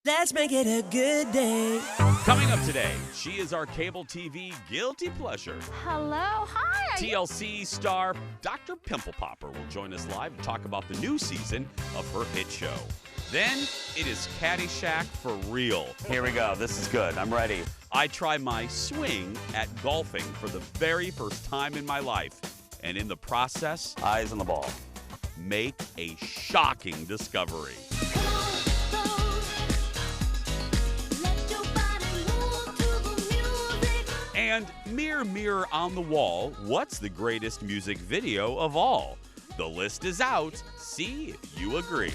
Let's make it a good day. Coming up today, she is our cable TV guilty pleasure. Hello, hi. TLC star Dr. Pimple Popper will join us live to talk about the new season of her hit show. Then it is Caddyshack for real. Here we go. This is good. I'm ready. I try my swing at golfing for the very first time in my life. And in the process, eyes on the ball, make a shocking discovery. And Mirror, Mirror on the Wall, what's the greatest music video of all? The list is out. See if you agree.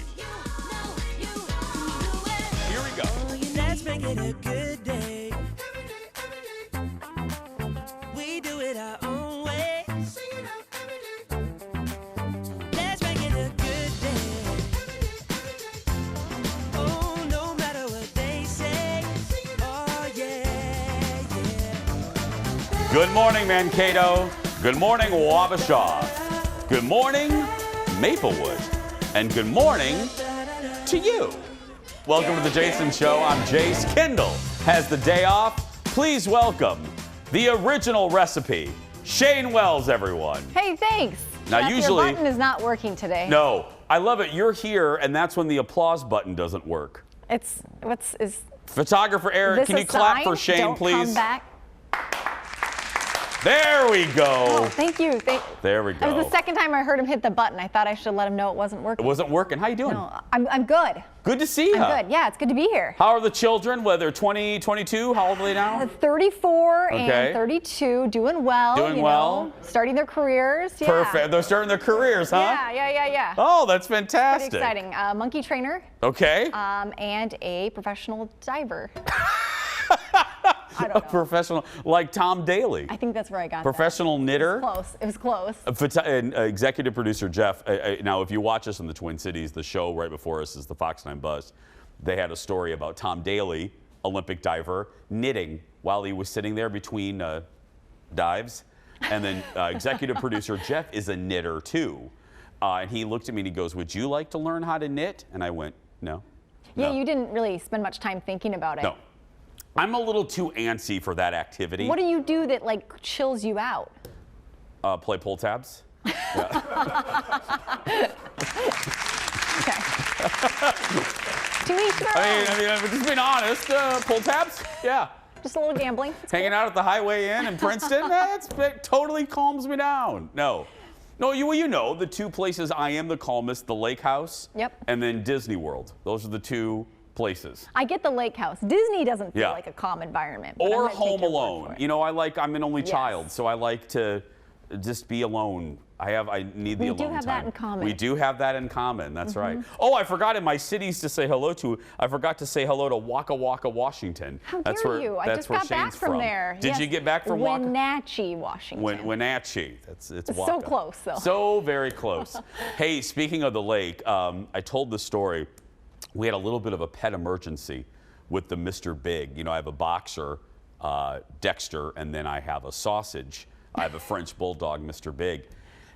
Here we go. Let's make it a good day. We do it our own way. Let's make it a good day. Oh, no matter what they say. Oh, yeah, yeah. Good morning, Mankato. Good morning, Wabasha. Good morning, Maplewood. And good morning to you. Welcome to the Jason Show. I'm Jace. Kendall has the day off. Please welcome the original recipe, Shane Wells, everyone. Hey, thanks. Now, Jeff, usually your button is not working today. No, I love it. You're here, and that's when the applause button doesn't work. It's Photographer Eric, can you clap for Shane, Don't please? Come back. There we go. Oh, thank you. There we That was go. the second time I heard him hit the button. I thought I should let him know it wasn't working. It wasn't working. How you doing? No, I'm good. Good to see you. I'm good. Yeah, it's good to be here. How are the children? Whether 20, 22, how old are they now? 34 Okay. and 32, doing well. Doing you well. know, starting their careers. Yeah. Perfect. They're starting their careers, huh? Yeah. Oh, that's Pretty fantastic. exciting. Monkey trainer Okay. and a professional diver. I don't know. Professional, like Tom Daly. I think that's where I got Professional knitter. that. Close. It was close. And executive producer Jeff. Now, if you watch us in the Twin Cities, the show right before us is the Fox 9 Buzz. They had a story about Tom Daly, Olympic diver, knitting while he was sitting there between dives. And then executive producer Jeff is a knitter too. And he looked at me and he goes, "Would you like to learn how to knit?" And I went, "No." Yeah, No. you didn't really spend much time thinking about it. No. I'm a little too antsy for that activity. What do you do that like chills you out? Play pull tabs. Okay. To each their own. I mean, just being honest, pull tabs, yeah. Just a little gambling. It's Hanging out at the Highway Inn in Princeton, it totally calms me down. No, you know, the two places I am the calmest, the Lake House. Yep. And then Disney World. Those are the two places. I get the lake house. Disney doesn't feel Yeah. like a calm environment. but I'm Or gonna take Home your word Alone. for it. You know, I'm an only Yes. child, so I like to just be alone. I need the We alone do have that time. in common. We do have that in common. That's right. Oh, I forgot in my cities to say hello to. I forgot to say hello to Waka Waka, Washington. How That's dare where, you? I That's just where got back Shane's from there. Did Yes. you get back from Waka? Wenatchee, Washington. Wenatchee. It's It's Waka. so close, though. So very close. Hey, speaking of the lake, I told the story. We had a little bit of a pet emergency with the Mr. Big. You know, I have a boxer, Dexter, and then I have a sausage. I have a French bulldog, Mr. Big.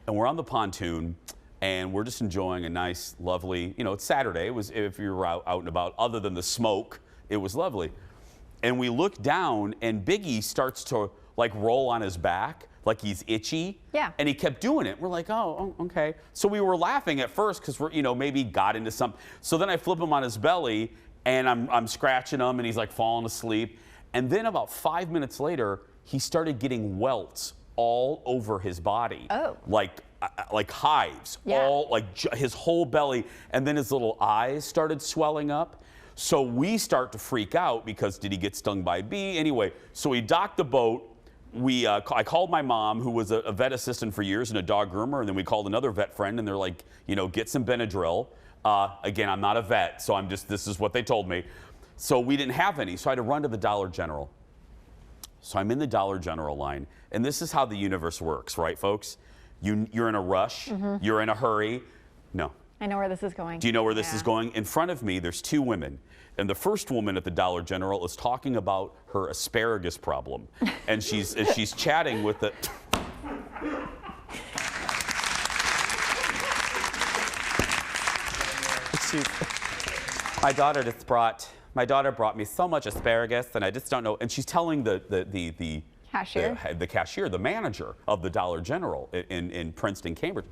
And we're on the pontoon, and we're just enjoying a nice, lovely, you know, it's Saturday. It was, if you were out and about, other than the smoke, it was lovely. And we look down, and Biggie starts to, like, roll on his back, like he's itchy. Yeah. And he kept doing it. We're like, oh, okay. So we were laughing at first because we're, you know, maybe got into something. So then I flip him on his belly, and I'm scratching him, and he's like falling asleep. And then about 5 minutes later, he started getting welts all over his body. Oh. Like hives, Yeah. all like his whole belly, and then his little eyes started swelling up. So we start to freak out because did he get stung by a bee? Anyway, so we docked the boat. I called my mom, who was a vet assistant for years and a dog groomer, and then we called another vet friend, and they're like, you know, get some Benadryl. Again, I'm not a vet, so this is what they told me. So we didn't have any, so I had to run to the Dollar General. So I'm in the Dollar General line, and this is how the universe works, right, folks? You're in a rush, you're in a hurry. No. I know where this is going. Do you know where this is going? In front of me, there's two women. And the first woman at the Dollar General is talking about her asparagus problem. And she's chatting with the... My daughter just brought my daughter brought me so much asparagus, and I just don't know. And she's telling the Cashier. the cashier, the manager of the Dollar General in Princeton, Cambridge.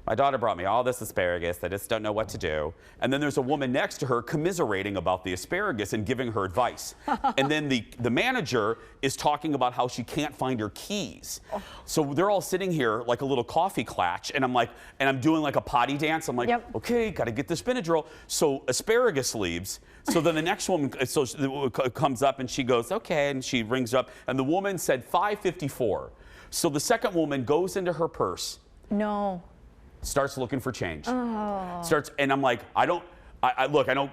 My daughter brought me all this asparagus. I just don't know what to do. And then there's a woman next to her commiserating about the asparagus and giving her advice. And then the manager is talking about how she can't find her keys. So they're all sitting here like a little coffee clatch, and I'm doing like a potty dance. I'm like, okay, got to get this Benadryl. So asparagus leaves. So then the next woman comes up and she goes, okay, and she rings up, and the woman said $5.54. So the second woman goes into her purse. No. Starts looking for change. And I'm like, I don't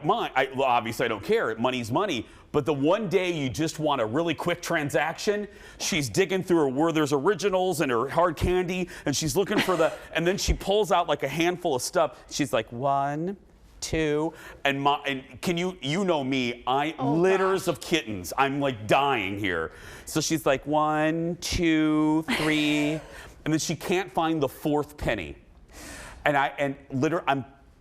mind. Obviously I don't care. Money's money. But the one day you just want a really quick transaction, she's digging through her Werther's Originals and her hard candy, and she's looking for and then she pulls out like a handful of stuff. She's like, 1, 2, and can you know me, litters of kittens. I'm like dying here. So she's like 1, 2, 3, and then she can't find the 4th penny. And literally,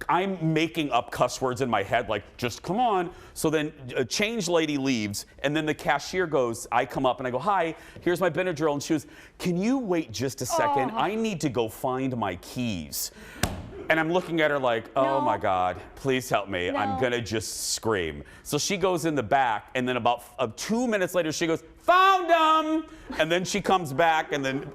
I'm making up cuss words in my head, like, just come on. So then a change lady leaves, and then the cashier goes, I come up and I go, hi, here's my Benadryl. And she goes, can you wait just a second? I need to go find my keys. And I'm looking at her like, oh my God, please help me. I'm gonna just scream. So she goes in the back, and then about 2 minutes later, she goes, found them! And then she comes back, and then...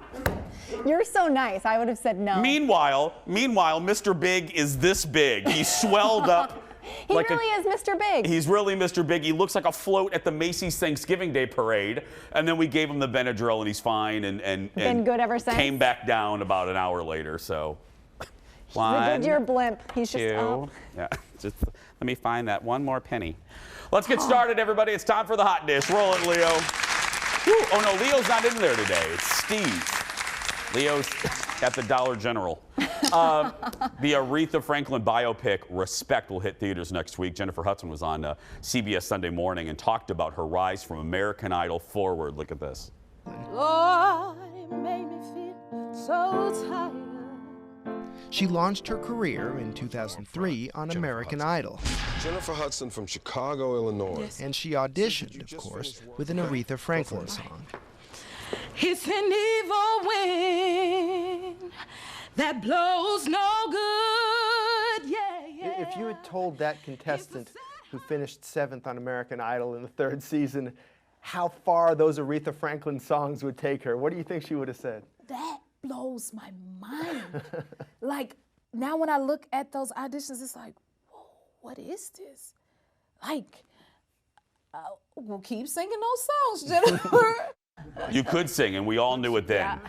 You're so nice. I would have said no. Meanwhile, Mr. Big is this big. He's swelled up. He really is Mr. Big. He's really Mr. Big. He looks like a float at the Macy's Thanksgiving Day parade. And then we gave him the Benadryl, and he's fine. And been good ever since. Came back down about an hour later. So, 1, your blimp. He's 2, just up. Yeah. Just let me find that one more penny. Let's get started, everybody. It's time for the hot dish. Roll it, Leo. Woo. Oh no, Leo's not in there today. It's Steve. Leo's at the Dollar General. The Aretha Franklin biopic, Respect, will hit theaters next week. Jennifer Hudson was on CBS Sunday Morning and talked about her rise from American Idol forward. Look at this. Lord, it made me feel so tired. She launched her career in 2003 on American Idol. Jennifer Hudson from Chicago, Illinois. And she auditioned, of course, with an Aretha Franklin song. It's an evil wind that blows no good, yeah. If you had told that contestant who finished 7th on American Idol in the 3rd season how far those Aretha Franklin songs would take her, what do you think she would have said? That blows my mind. Like, now when I look at those auditions, it's like, whoa, what is this? Like, we'll keep singing those songs, Jennifer. You could sing, and we all knew it then.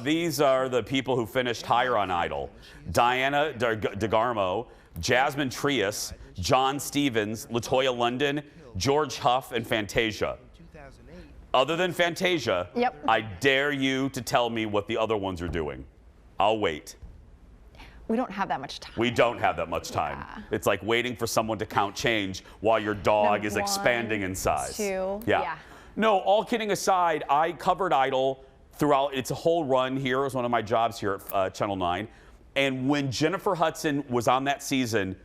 These are the people who finished higher on Idol. Diana DeGarmo, Jasmine Trias, John Stevens, LaToya London, George Huff, and Fantasia. Other than Fantasia, I dare you to tell me what the other ones are doing. I'll wait. We don't have that much time. We don't have that much time. It's like waiting for someone to count change while your dog is expanding in size. 2. No, all kidding aside, I covered Idol throughout its whole run here. It was one of my jobs here at Channel 9. And when Jennifer Hudson was on that season,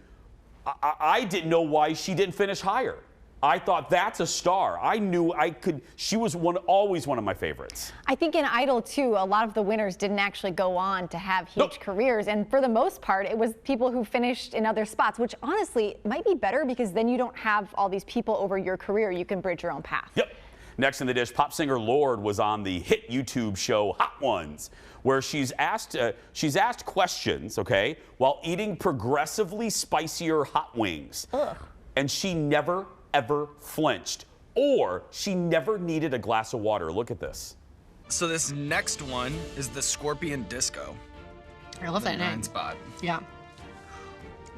I didn't know why she didn't finish higher. I thought, that's a star. I knew I could. She was always one of my favorites. I think in Idol, too, a lot of the winners didn't actually go on to have huge careers. And for the most part, it was people who finished in other spots, which honestly might be better because then you don't have all these people over your career. You can bridge your own path. Next in the dish, pop singer Lorde was on the hit YouTube show Hot Ones, where she's asked questions, okay, while eating progressively spicier hot wings. And she never, ever flinched, or she never needed a glass of water. Look at this. So this next one is the Scorpion Disco. I love that name. Spot. Yeah.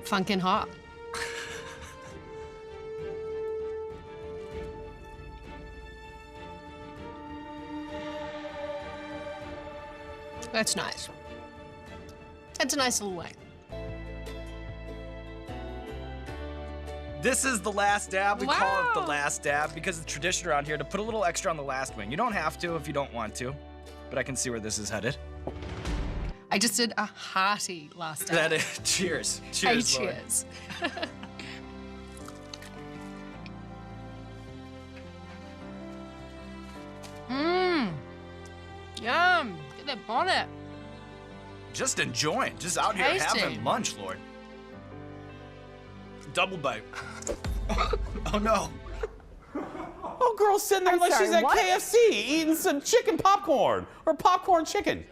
Funkin' hot. That's nice. That's a nice little way. This is the last dab. We call it the last dab because it's tradition around here to put a little extra on the last wing. You don't have to if you don't want to, but I can see where this is headed. I just did a hearty last dab. That is, cheers. Cheers, Lord. Cheers. they bought it. Just enjoying, just out here Tasty. having lunch, Lord. Double bite. Oh no. Oh, girl's sitting there I'm like sorry, she's at what? KFC eating some chicken popcorn or popcorn chicken.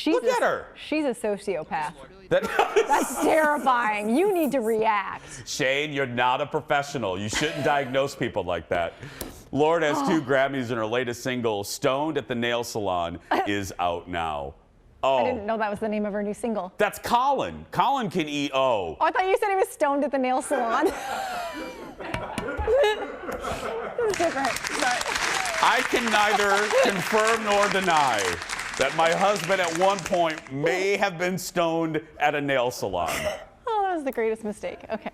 Look at her. She's a sociopath. That- That's terrifying. You need to react. Shane, you're not a professional. You shouldn't diagnose people like that. Lorde has 2 Grammys, and her latest single, Stoned at the Nail Salon, is out now. I didn't know that was the name of her new single. That's Colin. Colin can eat Oh, I thought you said it was Stoned at the Nail Salon. It was different. Sorry. I can neither confirm nor deny that my husband at one point may have been stoned at a nail salon. Oh, that was the greatest mistake. Okay.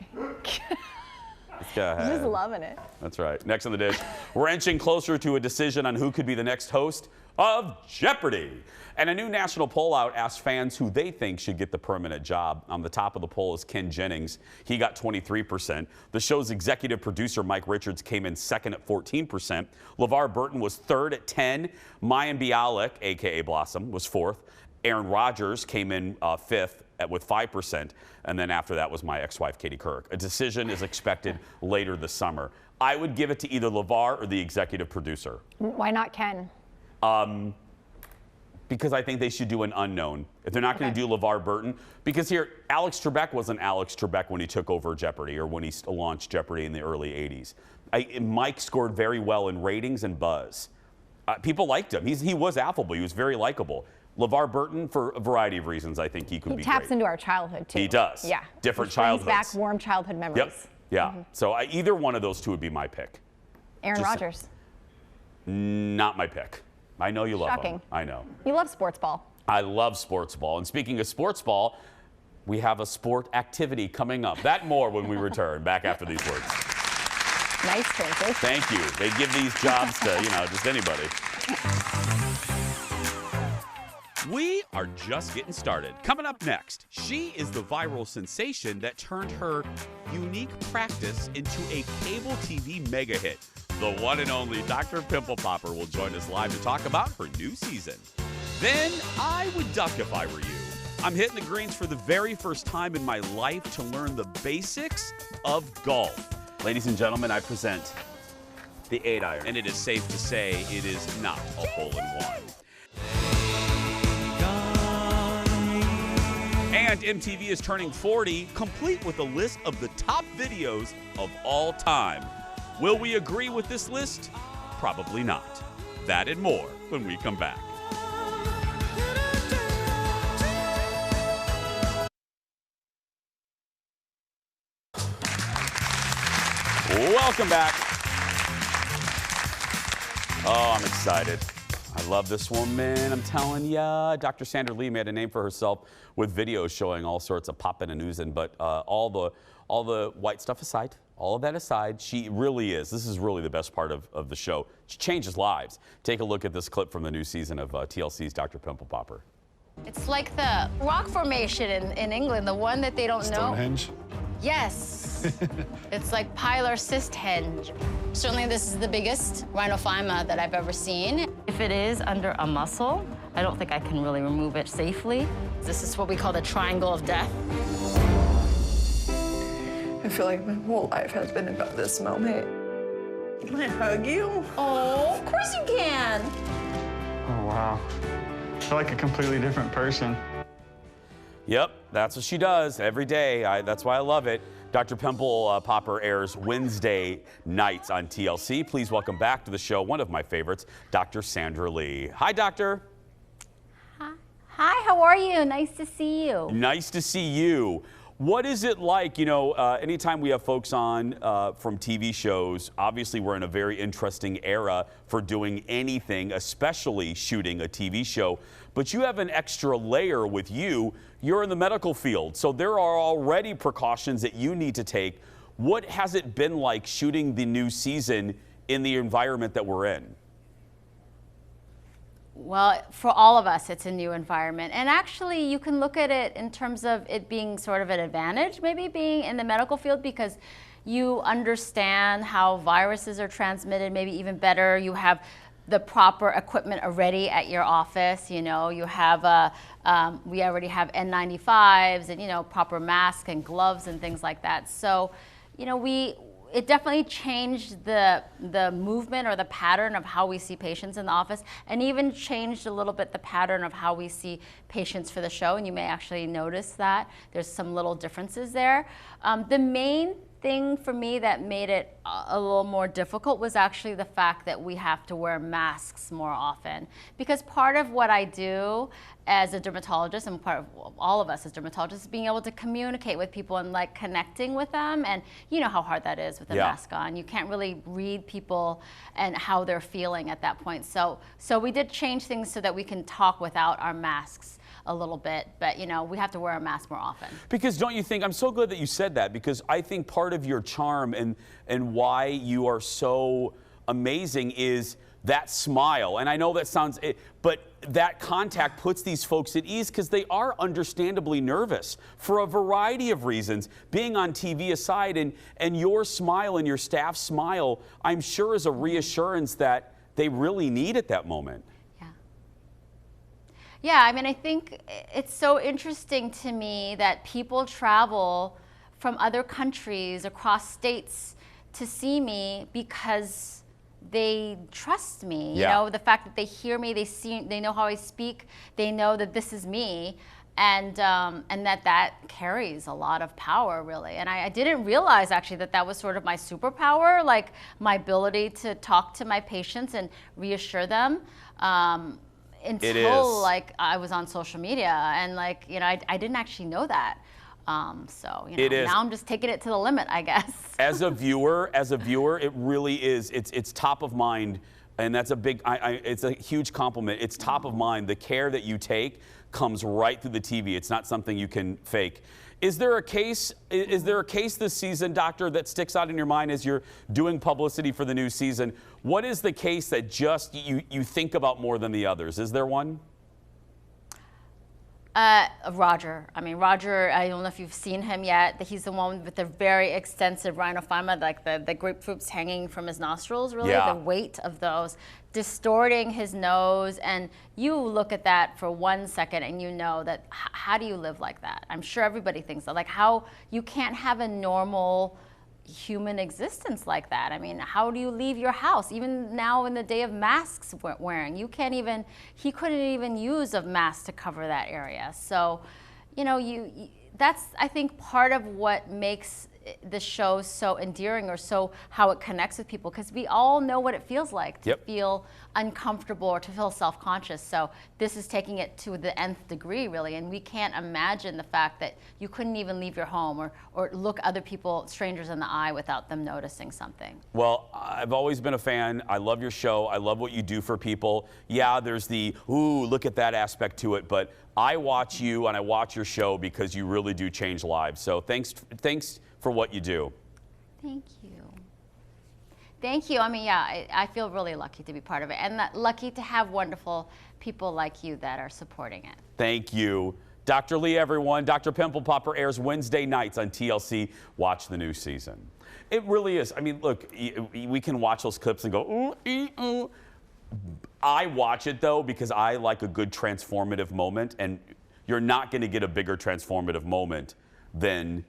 Go I'm ahead. just loving it. That's right. Next on the dish, we're inching closer to a decision on who could be the next host of Jeopardy! And a new national poll out asked fans who they think should get the permanent job. On the top of the poll is Ken Jennings. He got 23%. The show's executive producer, Mike Richards, came in second at 14%. LeVar Burton was third at 10%. Mayim Bialik, a.k.a. Blossom, was fourth. Aaron Rodgers came in fifth with 5%. And then after that was my ex-wife, Katie Couric. A decision is expected later this summer. I would give it to either LeVar or the executive producer. Why not Ken? Because I think they should do an unknown. If they're not going to do LeVar Burton, because here, Alex Trebek wasn't Alex Trebek when he took over Jeopardy or when he launched Jeopardy in the early 80s. Mike scored very well in ratings and buzz. People liked him. He was affable. He was very likable. LeVar Burton, for a variety of reasons, I think he could be great. He taps into our childhood, too. He does. Yeah. Different He brings childhoods. back warm childhood memories. Yep. Yeah. So either one of those two would be my pick. Aaron Rodgers. Not my pick. I know you love Shocking. him. I know. You love sports ball. I love sports ball. And speaking of sports ball, we have a sport activity coming up. That more when we return. Back after these words. Nice transition. Thank you. They give these jobs to, just anybody. We are just getting started. Coming up next, she is the viral sensation that turned her unique practice into a cable TV mega hit. The one and only Dr. Pimple Popper will join us live to talk about her new season. Then I would duck if I were you. I'm hitting the greens for the very first time in my life to learn the basics of golf. Ladies and gentlemen, I present the 8-iron. And it is safe to say it is not a hole-in-one. And MTV is turning 40, complete with a list of the top videos of all time. Will we agree with this list? Probably not. That and more when we come back. Welcome back. Oh, I'm excited. I love this woman, I'm telling ya. Dr. Sandra Lee made a name for herself with videos showing all sorts of popping and oozing, but all the white stuff aside, all of that aside, she really is. This is really the best part of the show. She changes lives. Take a look at this clip from the new season of TLC's Dr. Pimple Popper. It's like the rock formation in England, the one that they don't know. Stonehenge? Yes. It's like Pilar Sisthenge. Certainly this is the biggest rhinophyma that I've ever seen. If it is under a muscle, I don't think I can really remove it safely. This is what we call the triangle of death. I feel like my whole life has been about this moment. Can I hug you? Oh, of course you can. Oh, wow. I feel like a completely different person. Yep, that's what she does every day. That's why I love it. Dr. Pimple Popper airs Wednesday nights on TLC. Please welcome back to the show one of my favorites, Dr. Sandra Lee. Hi, Doctor. Hi, how are you? Nice to see you. Nice to see you. What is it like, anytime we have folks on from TV shows, obviously we're in a very interesting era for doing anything, especially shooting a TV show, but you have an extra layer with you. You're in the medical field, so there are already precautions that you need to take. What has it been like shooting the new season in the environment that we're in? Well, for all of us, it's a new environment. And actually, you can look at it in terms of it being sort of an advantage, maybe being in the medical field, because you understand how viruses are transmitted, maybe even better. You have the proper equipment already at your office. You know, you have we already have N95s and, you know, proper masks and gloves and things like that. So, you know, it definitely changed the movement or the pattern of how we see patients in the office, and even changed a little bit the pattern of how we see patients for the show. And you may actually notice that there's some little differences there. The main thing for me that made it a little more difficult was actually the fact that we have to wear masks more often, because part of what I do as a dermatologist, and part of all of us as dermatologists, is being able to communicate with people and like connecting with them. And you know how hard that is with a mask on. You can't really read people and how they're feeling at that point. So we did change things so that we can talk without our masks a little bit, but you know, we have to wear a mask more often. Because don't you think, I'm so glad that you said that, because I think part of your charm and why you are so amazing is that smile. And I know that sounds, but that contact puts these folks at ease because they are understandably nervous for a variety of reasons. Being on TV aside, and your smile and your staff's smile, I'm sure is a reassurance that they really need at that moment. Yeah, I mean, I think it's so interesting to me that people travel from other countries across states to see me because they trust me. You know, the fact that they hear me, they know how I speak, they know that this is me, and that carries a lot of power, really. And I didn't realize actually that was sort of my superpower, like my ability to talk to my patients and reassure them. Until like I was on social media, and like, you know, I didn't actually know that. So you know, now I'm just taking it to the limit, I guess. As a viewer, it really is. It's top of mind, and that's a big. It's a huge compliment. It's top of mind. The care that you take comes right through the TV. It's not something you can fake. Is there a case this season, doctor, that sticks out in your mind as you're doing publicity for the new season? What is the case that just you think about more than the others? Is there one? Roger. I mean, Roger, I don't know if you've seen him yet. He's the one with the very extensive rhinophyma, like the grapefruits hanging from his nostrils, really, the weight of those, distorting his nose. And you look at that for 1 second and you know that, how do you live like that? I'm sure everybody thinks that. Like, how you can't have a normal human existence like that. I mean, how do you leave your house? Even now in the day of masks wearing, he couldn't even use a mask to cover that area. So, you know, that's, I think, part of what makes the show so endearing, or so how it connects with people, because we all know what it feels like to feel uncomfortable or to feel self-conscious. So this is taking it to the nth degree, really, and we can't imagine the fact that you couldn't even leave your home or look other people, strangers, in the eye without them noticing something. Well, I've always been a fan. I love your show. I love what you do for people. Yeah, there's the, ooh, look at that aspect to it, but I watch you and I watch your show because you really do change lives. So thanks for what you do. Thank you. Thank you. I mean, yeah, I feel really lucky to be part of it, and lucky to have wonderful people like you that are supporting it. Thank you. Dr. Lee, everyone. Dr. Pimple Popper airs Wednesday nights on TLC. Watch the new season. It really is. I mean, look, we can watch those clips and go, ooh, ooh. I watch it, though, because I like a good transformative moment, and you're not going to get a bigger transformative moment than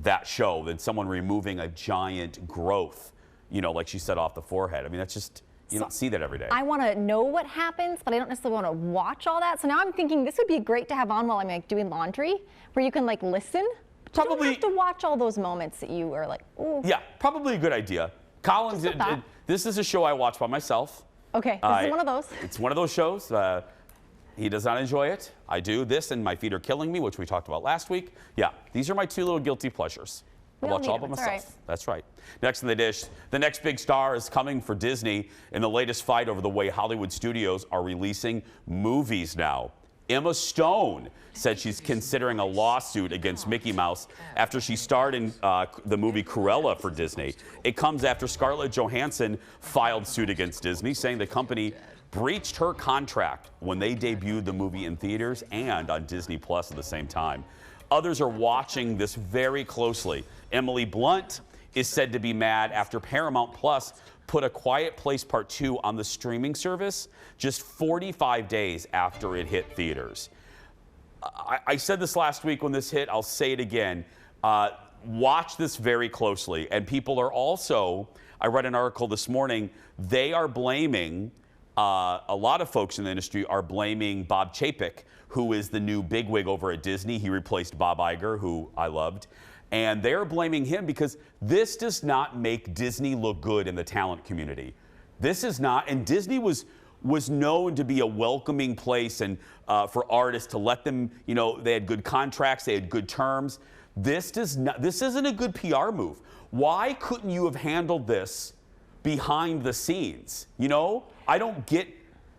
that show, than someone removing a giant growth, you know, like she said, off the forehead. I mean, that's just, you don't see that every day. I want to know what happens, but I don't necessarily want to watch all that. So now I'm thinking this would be great to have on while I'm like doing laundry, where you can like listen. Probably. You don't have to watch all those moments that you are like, ooh. Yeah, probably a good idea. Collins, this is a show I watch by myself. Okay, this is one of those. It's one of those shows. He does not enjoy it. I do. This and My Feet Are Killing Me, which we talked about last week. Yeah, these are my two little guilty pleasures. I watch all by myself. Right. That's right. Next in the dish, the next big star is coming for Disney in the latest fight over the way Hollywood studios are releasing movies now. Emma Stone said she's considering a lawsuit against Mickey Mouse after she starred in the movie Cruella for Disney. It comes after Scarlett Johansson filed suit against Disney, saying the company breached her contract when they debuted the movie in theaters and on Disney Plus at the same time. Others are watching this very closely. Emily Blunt is said to be mad after Paramount Plus put A Quiet Place Part 2 on the streaming service just 45 days after it hit theaters. I said this last week when this hit, I'll say it again. Watch this very closely. And people are also, I read an article this morning, they are blaming, a lot of folks in the industry are blaming Bob Chapek, who is the new bigwig over at Disney. He replaced Bob Iger, who I loved. And they're blaming him because this does not make Disney look good in the talent community. This is not, and Disney was known to be a welcoming place and for artists to let them, you know, they had good contracts, they had good terms. This isn't a good PR move. Why couldn't you have handled this behind the scenes? You know, I don't get.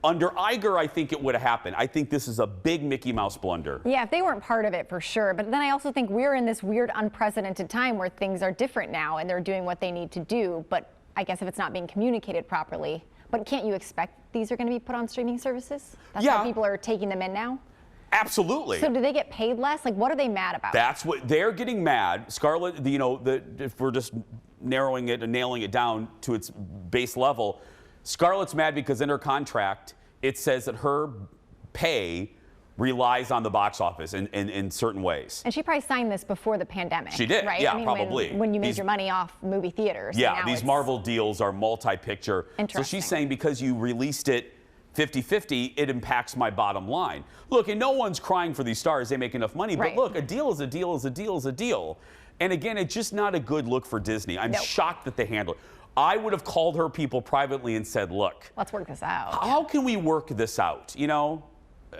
Under Iger, I think it would have happened. I think this is a big Mickey Mouse blunder. Yeah, if they weren't part of it, for sure. But then I also think we're in this weird, unprecedented time where things are different now and they're doing what they need to do. But I guess if it's not being communicated properly. But can't you expect these are going to be put on streaming services? That's why people are taking them in now? Absolutely. So do they get paid less? Like, what are they mad about? That's what they're getting mad. Scarlett, you know, if we're just narrowing it and nailing it down to its base level, Scarlett's mad because in her contract, it says that her pay relies on the box office in certain ways. And she probably signed this before the pandemic. She did, right? yeah, I mean, probably. When you made your money off movie theaters. Yeah, these Marvel deals are multi-picture. So she's saying because you released it 50-50, it impacts my bottom line. Look, and no one's crying for these stars. They make enough money. But look, a deal is a deal is a deal is a deal. And again, it's just not a good look for Disney. I'm shocked that they handle it. I would have called her people privately and said, look, let's work this out. How can we work this out? You know,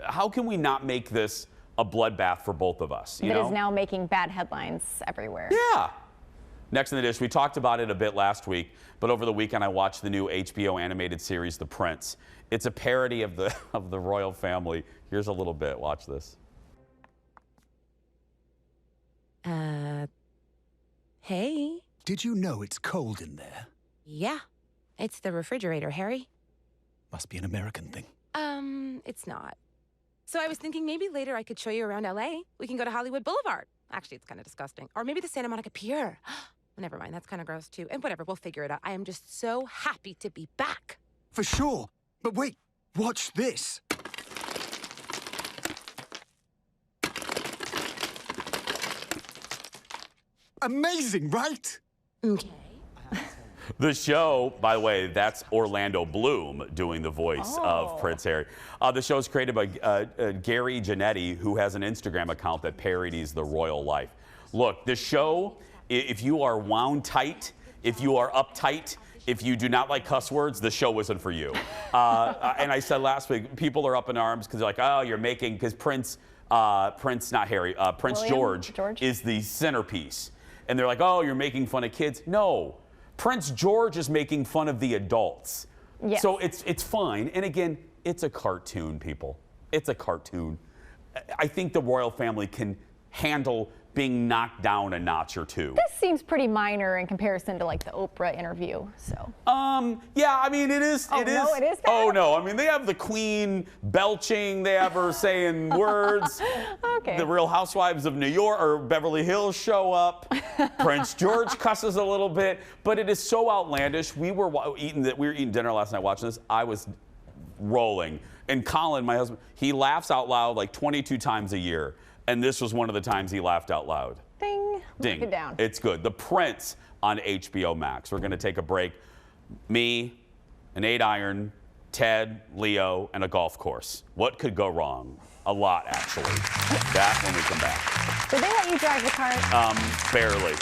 how can we not make this a bloodbath for both of us? That is now making bad headlines everywhere. Yeah. Next in the dish, we talked about it a bit last week, but over the weekend I watched the new HBO animated series, The Prince. It's a parody of the royal family. Here's a little bit. Watch this. Hey. Did you know it's cold in there? Yeah. It's the refrigerator, Harry. Must be an American thing. It's not. So I was thinking maybe later I could show you around LA. We can go to Hollywood Boulevard. Actually, it's kind of disgusting. Or maybe the Santa Monica Pier. Never mind, that's kind of gross too. And whatever, we'll figure it out. I am just so happy to be back. For sure. But wait, watch this. Amazing, right? Okay. The show, by the way, that's Orlando Bloom doing the voice of Prince Harry. The show is created by Gary Janetti, who has an Instagram account that parodies the royal life. Look, the show, if you are wound tight, if you are uptight, if you do not like cuss words, the show isn't for you. And I said last week, people are up in arms because they're like, oh, you're making, because Prince George is the centerpiece. And they're like, oh, you're making fun of kids. No. Prince George is making fun of the adults. Yes. So it's fine. And again, it's a cartoon, people. It's a cartoon. I think the royal family can handle being knocked down a notch or two. This seems pretty minor in comparison to like the Oprah interview. So. Yeah, I mean it is. Oh, no, it is bad? Oh no, I mean they have the Queen belching. They have her saying words. Okay. The Real Housewives of New York or Beverly Hills show up. Prince George cusses a little bit, but it is so outlandish. We were eating dinner last night watching this. I was rolling, and Colin, my husband, he laughs out loud like 22 times a year. And this was one of the times he laughed out loud. Ding. Ding. Mark it down. It's good. The Prince on HBO Max. We're going to take a break. Me, an 8-iron, Ted, Leo, and a golf course. What could go wrong? A lot, actually. That when we come back. Did they let you drive the car? Barely.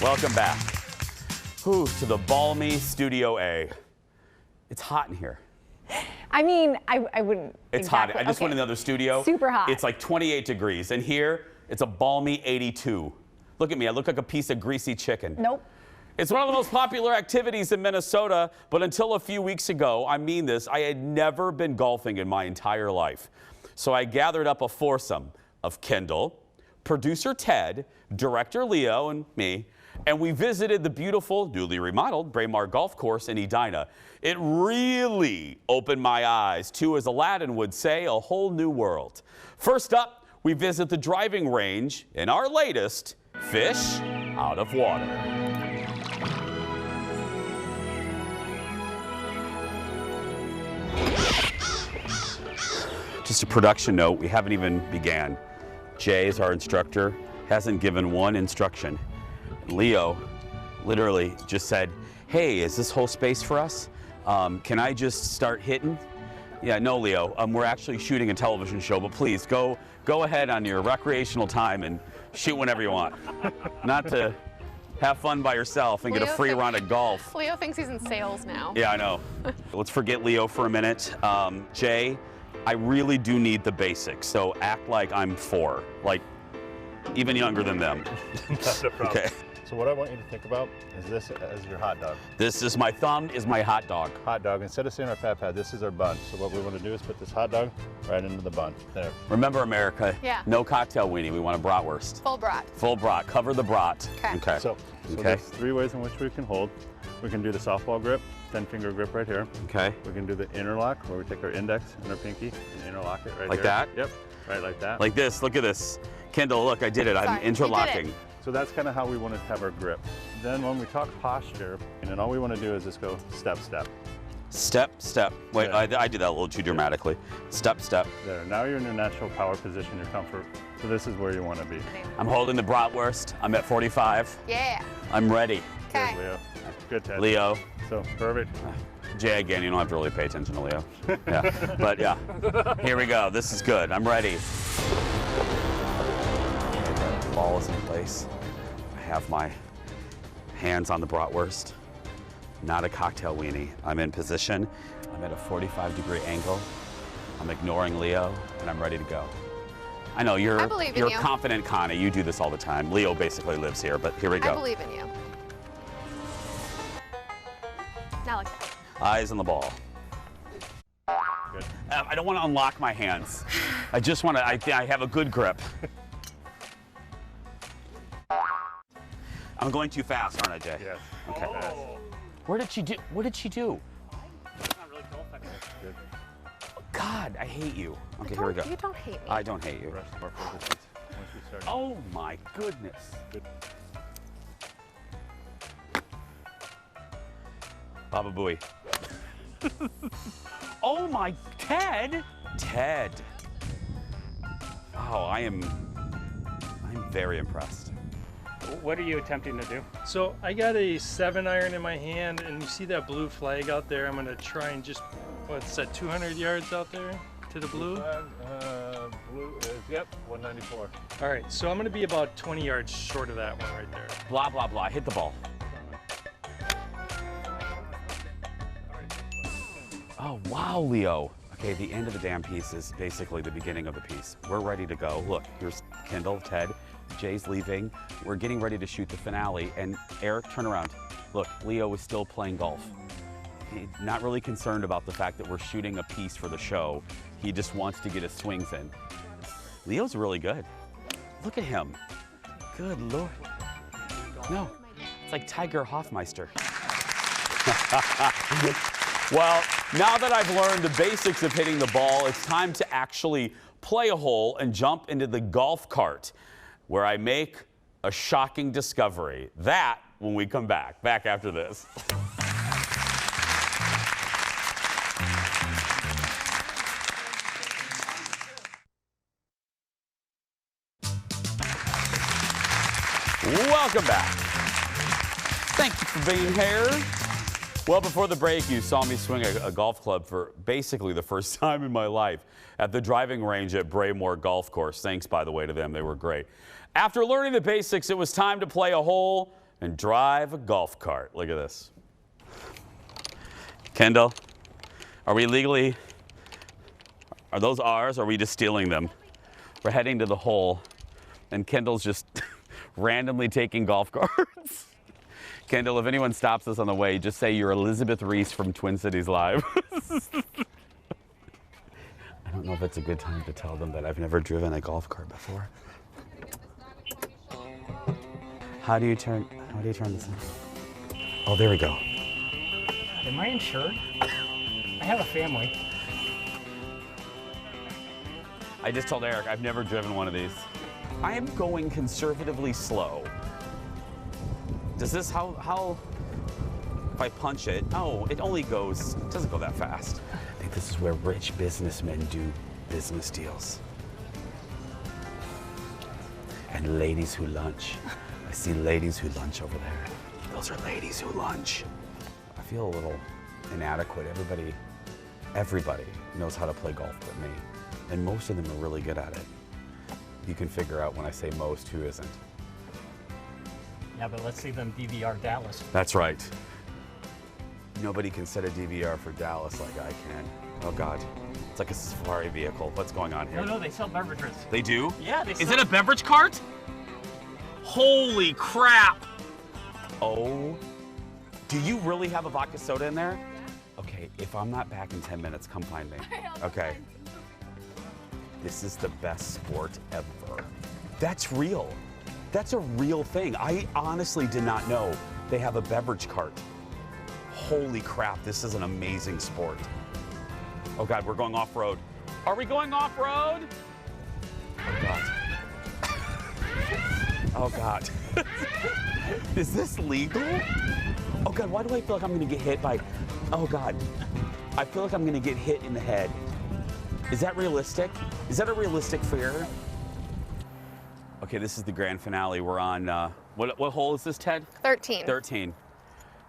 Welcome back. To the balmy Studio A. It's hot in here. I mean, I wouldn't. It's hot. I just went in the other studio. Super hot. It's like 28 degrees. And here, it's a balmy 82. Look at me. I look like a piece of greasy chicken. Nope. It's one of the most popular activities in Minnesota, but until a few weeks ago, I mean this, I had never been golfing in my entire life. So I gathered up a foursome of Kendall, producer Ted, director Leo, and me, and we visited the beautiful, newly remodeled Braemar Golf Course in Edina. It really opened my eyes to, as Aladdin would say, a whole new world. First up, we visit the driving range in our latest Fish Out of Water. Just a production note, we haven't even began. Jay is our instructor, hasn't given one instruction. Leo literally just said, hey, is this whole space for us? Can I just start hitting? Yeah, no, Leo, we're actually shooting a television show, but please go ahead on your recreational time and shoot whenever you want. Not to have fun by yourself and get a free round of golf. Leo thinks he's in sales now. Yeah, I know. Let's forget Leo for a minute. Jay, I really do need the basics, so act like I'm 4, like even younger than them. Not a problem. Okay. So what I want you to think about is this as your hot dog. This is my thumb, is my hot dog. Hot dog. Instead of saying our fat pad, this is our bun. So what we want to do is put this hot dog right into the bun. There. Remember, America, Yeah. no cocktail weenie. We want a bratwurst. Full brat. Full brat. Cover the brat. Okay. So there's 3 ways in which we can hold. We can do the softball grip, 10-finger grip right here. Okay. We can do the interlock, where we take our index and our pinky and interlock it right Like here. that? Yep. Right like that. Like this. Look at this. Kendall, look, I did it. I'm Sorry, you did interlocking. it. So that's kind of how we want to have our grip. Then when we talk posture, and then all we want to do is just go step, step. Step, step. Wait, Yeah. I did that a little too dramatically. Step, step. There. Now you're in your natural power position, your comfort. So this is where you want to be. I'm holding the bratwurst. I'm at 45. Yeah. I'm ready. Okay. Good, Leo. Good, Ted. Leo. So perfect. Jay, again, you don't have to really pay attention to Leo. Yeah. But yeah, here we go. This is good. I'm ready. Ball is in place. I have my hands on the bratwurst. Not a cocktail weenie. I'm in position. I'm at a 45-degree angle. I'm ignoring Leo, and I'm ready to go. I know you're I believe in you're you. confident, Connie. You do this all the time. Leo basically lives here, but here we go. I believe in you. Not like that. Eyes on the ball. Good. I don't want to unlock my hands. I just want to. I have a good grip. I'm going too fast, aren't I, Jay? Yes. Okay. Oh. What did she do? What did she do? It's not really golf anymore. Good. God, I hate you. Okay, here we go. You don't hate me. I don't hate you. Rest of our focus once we start. Oh my goodness. Good. Baba Booey. Oh my, Ted. Ted. Oh, I'm very impressed. What are you attempting to do? So I got a 7-iron in my hand, and you see that blue flag out there? I'm gonna try and just, what's that, 200 yards out there to the blue? Blue is, yep, 194. All right, so I'm gonna be about 20 yards short of that one right there. Blah, blah, blah. Hit the ball. Oh, wow, Leo. Okay, the end of the damn piece is basically the beginning of the piece. We're ready to go. Look, here's Kendall, Ted, Jay's leaving. We're getting ready to shoot the finale. And Eric, turn around. Look, Leo is still playing golf. He's not really concerned about the fact that we're shooting a piece for the show. He just wants to get his swings in. Leo's really good. Look at him. Good Lord. No, it's like Tiger Hoffmeister. Well, now that I've learned the basics of hitting the ball, it's time to actually play a hole and jump into the golf cart, where I make a shocking discovery. That when we come back after this. Welcome back. Thank you for being here. Well, before the break, you saw me swing a golf club for basically the first time in my life at the driving range at Braemar Golf Course. Thanks, by the way, to them. They were great. After learning the basics, it was time to play a hole and drive a golf cart. Look at this. Kendall, are those ours, or are we just stealing them? We're heading to the hole, and Kendall's just randomly taking golf carts. Kendall, if anyone stops us on the way, just say you're Elizabeth Reese from Twin Cities Live. I don't know if it's a good time to tell them that I've never driven a golf cart before. How do you turn this on? Oh, there we go. Am I insured? I have a family. I just told Eric I've never driven one of these. I am going conservatively slow. Does this, how, if I punch it, oh, it doesn't go that fast. I think this is where rich businessmen do business deals. And ladies who lunch. I see ladies who lunch over there. Those are ladies who lunch. I feel a little inadequate. Everybody knows how to play golf but me. And most of them are really good at it. You can figure out when I say most who isn't. Yeah, but let's see them DVR Dallas. That's right. Nobody can set a DVR for Dallas like I can. Oh God, it's like a safari vehicle. What's going on here? No, they sell beverages. They do? Yeah, they sell. Is it a beverage cart? Holy crap! Oh, do you really have a vodka soda in there? Okay, if I'm not back in 10 minutes, come find me. Okay. This is the best sport ever. That's real. That's a real thing. I honestly did not know they have a beverage cart. Holy crap, this is an amazing sport. Oh God, we're going off-road. Are we going off-road? Oh God. Oh God. Is this legal? Oh God, why do I feel like I'm gonna get hit by, oh God. I feel like I'm gonna get hit in the head. Is that realistic? Is that a realistic fear? Okay, this is the grand finale. We're on, what hole is this, Ted? 13. 13.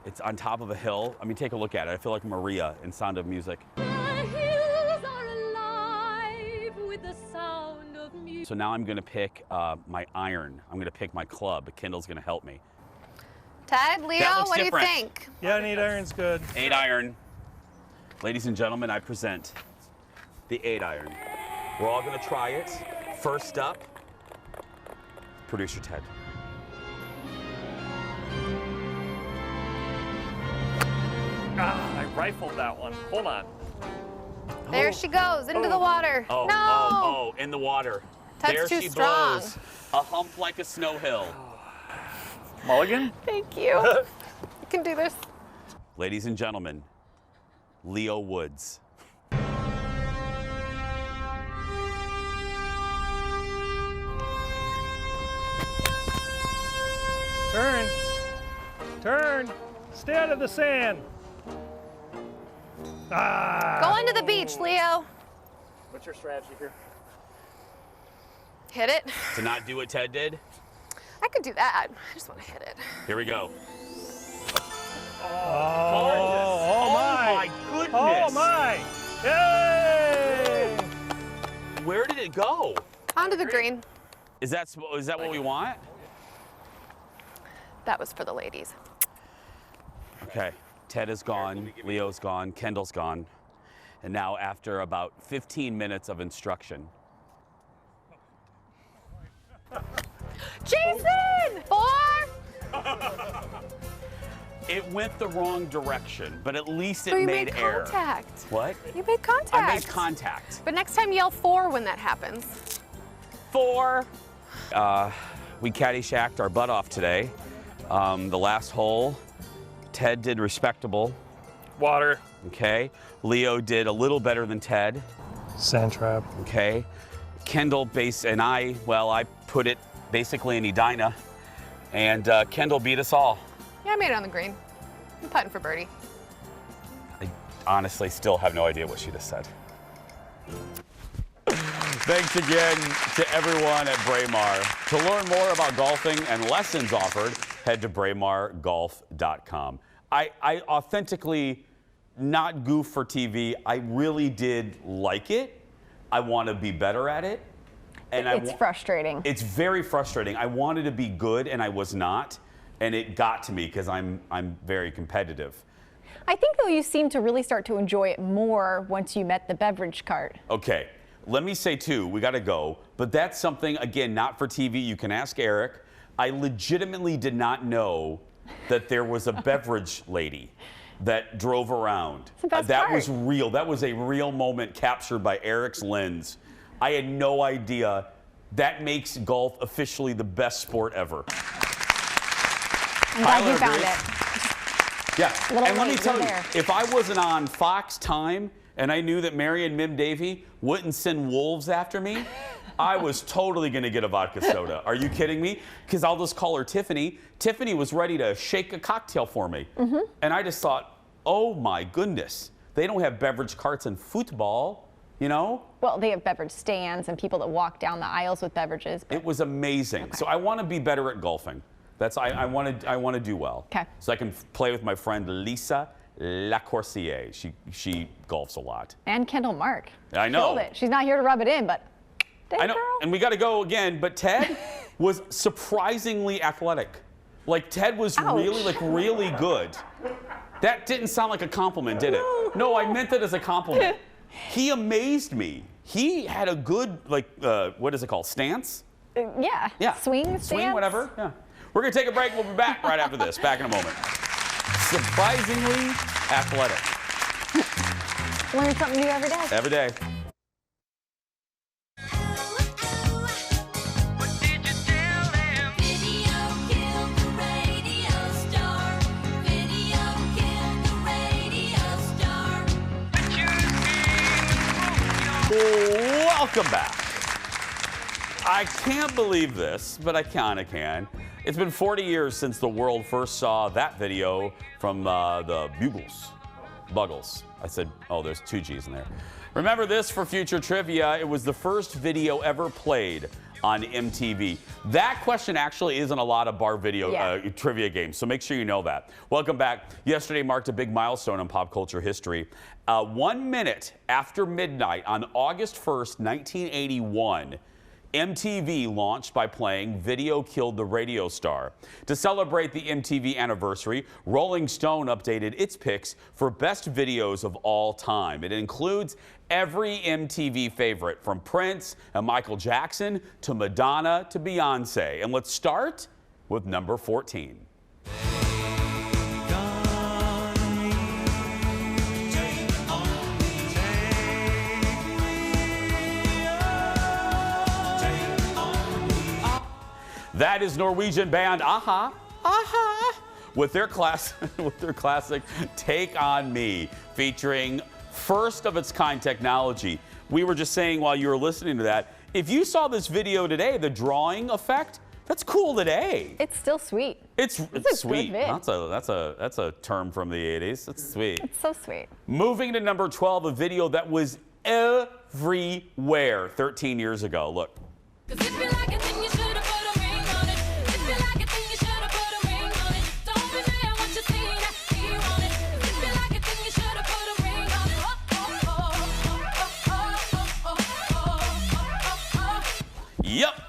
It's on top of a hill. I mean, take a look at it. I feel like Maria in Sound of Music. So now I'm gonna pick my iron. I'm gonna pick my club. Kendall's gonna help me. Ted, Leo, what do you think? Yeah, an 8 iron's good. 8 iron. Ladies and gentlemen, I present the 8 iron. We're all gonna try it. First up, producer Ted. I rifled that one. Hold on. There she goes, into the water. Oh, no! oh, in the water. Ted's there too she strong. blows. A hump like a snow hill. Mulligan? Thank you. You can do this. Ladies and gentlemen, Leo Woods. Turn. Turn. Stay out of the sand. Go into the beach, Leo. What's your strategy here? Hit it. To not do what Ted did? I could do that. I just want to hit it. Here we go. Oh my goodness. Oh my. Yay! Where did it go? Onto the green. Is that what we want? That was for the ladies. Okay, Ted is gone, Leo's gone, Kendall's gone. And now after about 15 minutes of instruction. Jason! 4! It went the wrong direction, but at least it So you made made air. contact. What? You made contact. I made contact. But next time yell 4 when that happens. 4. We caddyshacked our butt off today. The last hole, Ted did respectable. Water. Okay. Leo did a little better than Ted. Sand trap. Okay. Kendall and I put it basically in Edina, and Kendall beat us all. Yeah, I made it on the green. I'm putting for birdie. I honestly still have no idea what she just said. Thanks again to everyone at Braemar. To learn more about golfing and lessons offered, head to BraemarGolf.com. I authentically, not goof for TV, I really did like it. I want to be better at it. And it's frustrating. It's very frustrating. I wanted to be good and I was not. And it got to me because I'm very competitive. I think, though, you seem to really start to enjoy it more once you met the beverage cart. Okay, let me say, too, we got to go. But that's something, again, not for TV. You can ask Eric. I legitimately did not know that there was a beverage lady that drove around. That was real. That was a real moment captured by Eric's lens. I had no idea. That makes golf officially the best sport ever. I'm glad you found agrees. it. Yeah, Little and let me late, tell you're you, there. if I wasn't on Fox Time and I knew that Mary and Mim Davy wouldn't send wolves after me, I was totally gonna get a vodka soda. Are you kidding me? Because I'll just call her Tiffany. Tiffany was ready to shake a cocktail for me. And I just thought, oh my goodness, they don't have beverage carts in football, you know? Well, they have beverage stands and people that walk down the aisles with beverages. It was amazing. So I want to be better at golfing. That's I want to do well. Okay. So I can play with my friend Lisa Lacourcier. She golfs a lot. And Kendall Mark. I know. Killed it. She's not here to rub it in, but I know. And we got to go again. But Ted was surprisingly athletic. Like Ted was really good. That didn't sound like a compliment, did it? No, I meant it as a compliment. He amazed me. He had a good, like, what is it called? Stance? Yeah. Swing, stance. Swing, whatever. Yeah. We're going to take a break. We'll be back right after this. Back in a moment. Surprisingly athletic. Learn something new every day. Every day. Welcome back. I can't believe this, but I kind of can. It's been 40 years since the world first saw that video from the Buggles. I said, oh, there's two G's in there. Remember this for future trivia. It was the first video ever played on MTV. That question actually is in a lot of bar video trivia games, so make sure you know that. Welcome back. Yesterday marked a big milestone in pop culture history. 1 minute after midnight on August 1st, 1981, MTV launched by playing Video Killed the Radio Star. To celebrate the MTV anniversary, Rolling Stone updated its picks for best videos of all time. It includes every MTV favorite, from Prince and Michael Jackson to Madonna to Beyonce. And let's start with number 14. That is Norwegian band Aha, with their classic Take On Me, featuring first of its kind technology. We were just saying while you were listening to that, if you saw this video today, the drawing effect, that's cool today. It's still sweet. It's sweet. That's a term from the 80s. It's sweet. It's so sweet. Moving to number 12, a video that was everywhere 13 years ago. Look. Yep,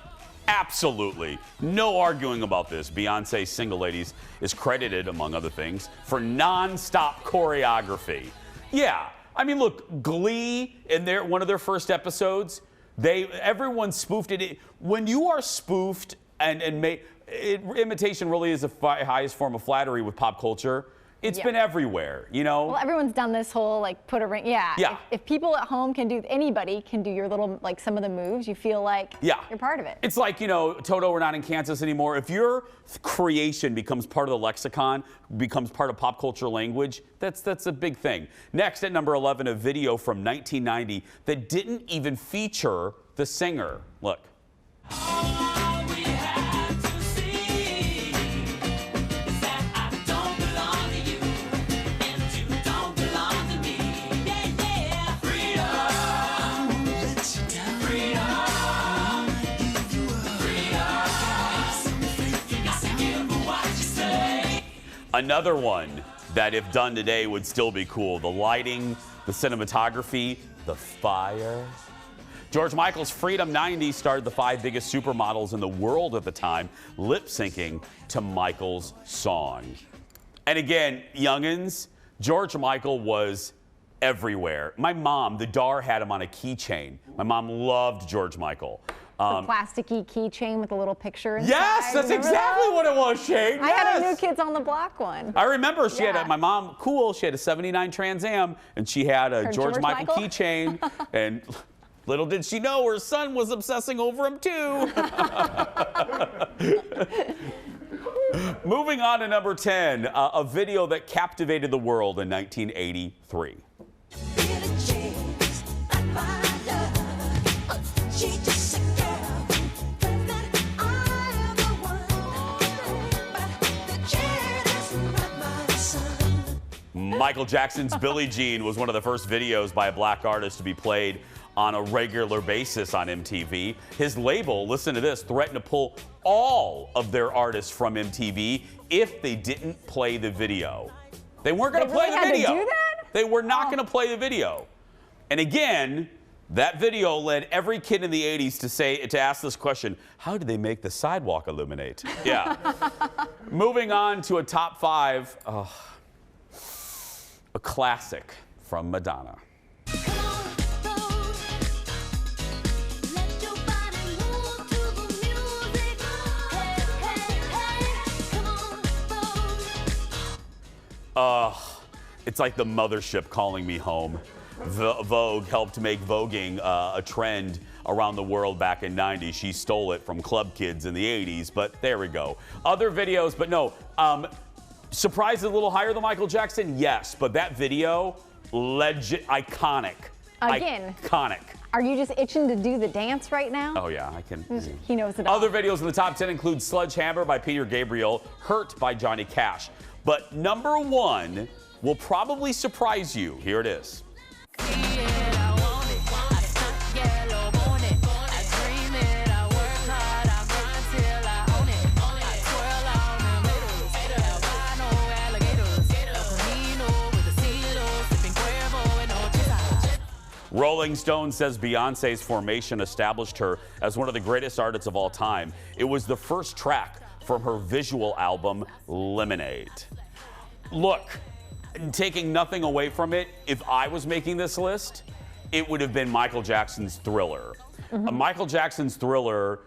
absolutely. No arguing about this. Beyonce's Single Ladies is credited, among other things, for non-stop choreography. Yeah, I mean, look, Glee, in one of their first episodes, everyone spoofed it. When you are spoofed and imitation really is the highest form of flattery with pop culture. It's been everywhere, you know? Well, everyone's done this whole, like, put a ring. Yeah. If people at home can do, anybody can do your little, like, some of the moves, you feel like you're part of it. It's like, you know, Toto, we're not in Kansas anymore. If your creation becomes part of the lexicon, becomes part of pop culture language, that's a big thing. Next, at number 11, a video from 1990 that didn't even feature the singer. Look. Another one that, if done today, would still be cool. The lighting, the cinematography, the fire. George Michael's Freedom 90 started the 5 biggest supermodels in the world at the time, lip-syncing to Michael's song. And again, youngins, George Michael was everywhere. My mom, the Dar, had him on a keychain. My mom loved George Michael. The plasticky keychain with a little picture inside. Yes, that's exactly what it was, Shane. I had a New Kids on the Block one. I remember she had my mom, she had a 79 Trans Am, and she had a George Michael keychain, and little did she know her son was obsessing over him too. Moving on to number 10, a video that captivated the world in 1983. Michael Jackson's Billie Jean was one of the first videos by a black artist to be played on a regular basis on MTV. His label, listen to this, threatened to pull all of their artists from MTV if they didn't play the video. They weren't going to play the video. To do that? They were not going to play the video. And again, that video led every kid in the 80s to ask this question, how did they make the sidewalk illuminate? Yeah. Moving on to a top 5, a classic from Madonna. It's like the mothership calling me home. Vogue helped make voguing a trend around the world back in '90s. She stole it from club kids in the 80s, but there we go. Other videos, but no. Surprised a little higher than Michael Jackson? Yes, but that video, iconic. Again. Iconic. Are you just itching to do the dance right now? Oh yeah, I can. He knows it all. Other videos in the top 10 include Sledgehammer by Peter Gabriel, Hurt by Johnny Cash. But number 1 will probably surprise you. Here it is. Rolling Stone says Beyonce's formation established her as one of the greatest artists of all time. It was the first track from her visual album, Lemonade. Look, taking nothing away from it, if I was making this list, it would have been Michael Jackson's Thriller. Michael Jackson's Thriller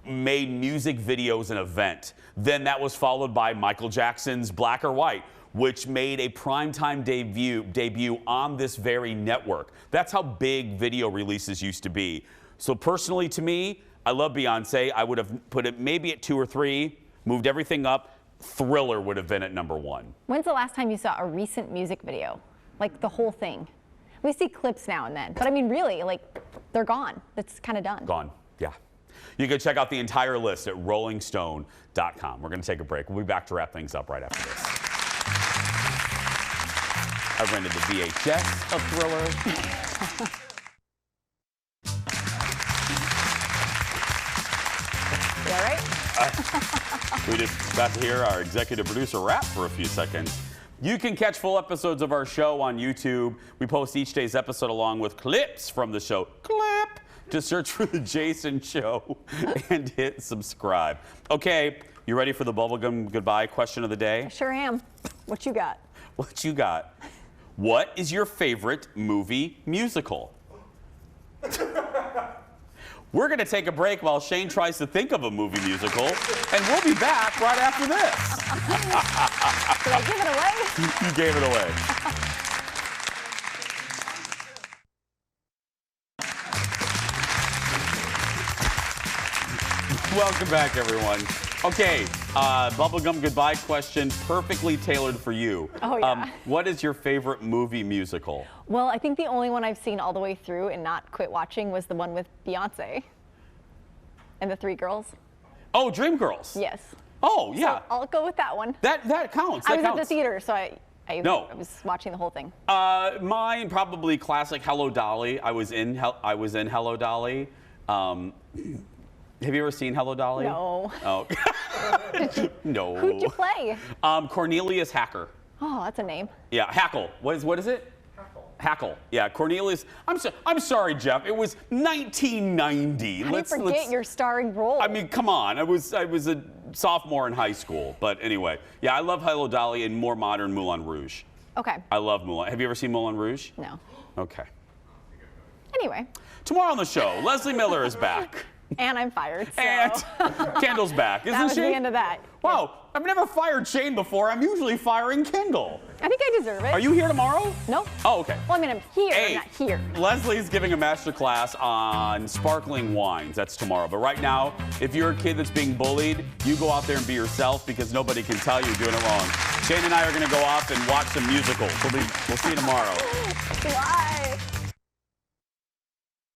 made music videos an event. Then that was followed by Michael Jackson's Black or White, which made a primetime debut on this very network. That's how big video releases used to be. So personally to me, I love Beyonce. I would have put it maybe at 2 or 3, moved everything up. Thriller would have been at number 1. When's the last time you saw a recent music video? Like the whole thing? We see clips now and then, but I mean really, like they're gone. It's kind of done. Gone, yeah. You can check out the entire list at rollingstone.com. We're going to take a break. We'll be back to wrap things up right after this. I rented the VHS of Thriller. You all right? We just got to hear our executive producer rap for a few seconds. You can catch full episodes of our show on YouTube. We post each day's episode along with clips from the show. Clip! Just search for The Jason Show and hit subscribe. Okay, you ready for the bubblegum goodbye question of the day? I sure am. What you got? What you got? What is your favorite movie musical? We're going to take a break while Shane tries to think of a movie musical, and we'll be back right after this. Did I give it away? You gave it away. Welcome back, everyone. Okay, bubblegum goodbye question, perfectly tailored for you. Oh, yeah. What is your favorite movie musical? Well, I think the only one I've seen all the way through and not quit watching was the one with Beyonce and the 3 girls. Oh, Dreamgirls. Yes. Oh, yeah. So I'll go with that one. That counts. I was at the theater, so I No. was watching the whole thing. Mine probably classic Hello Dolly. I was in Hello Dolly. Have you ever seen Hello Dolly? No. Oh. No. Who'd you play? Cornelius Hacker. Oh, that's a name. Yeah, Hackle. What is it? Hackle. Yeah, Cornelius. I'm sorry, Jeff. It was 1990. How do you forget your starring role? I mean, come on. I was a sophomore in high school. But anyway, yeah, I love Hello Dolly and more modern Moulin Rouge. Okay. I love Moulin. Have you ever seen Moulin Rouge? No. Okay. Anyway. Tomorrow on the show, Leslie Miller is back. And I'm fired. So. And Kendall's back, isn't that was she? the end of that. Wow, I've never fired Shane before. I'm usually firing Kendall. I think I deserve it. Are you here tomorrow? No. Oh, okay. Well, I mean, I'm here, Hey, I'm not here. Leslie's giving a master class on sparkling wines. That's tomorrow. But right now, if you're a kid that's being bullied, you go out there and be yourself because nobody can tell you're doing it wrong. Shane and I are going to go off and watch some musicals. We'll see you tomorrow. Why?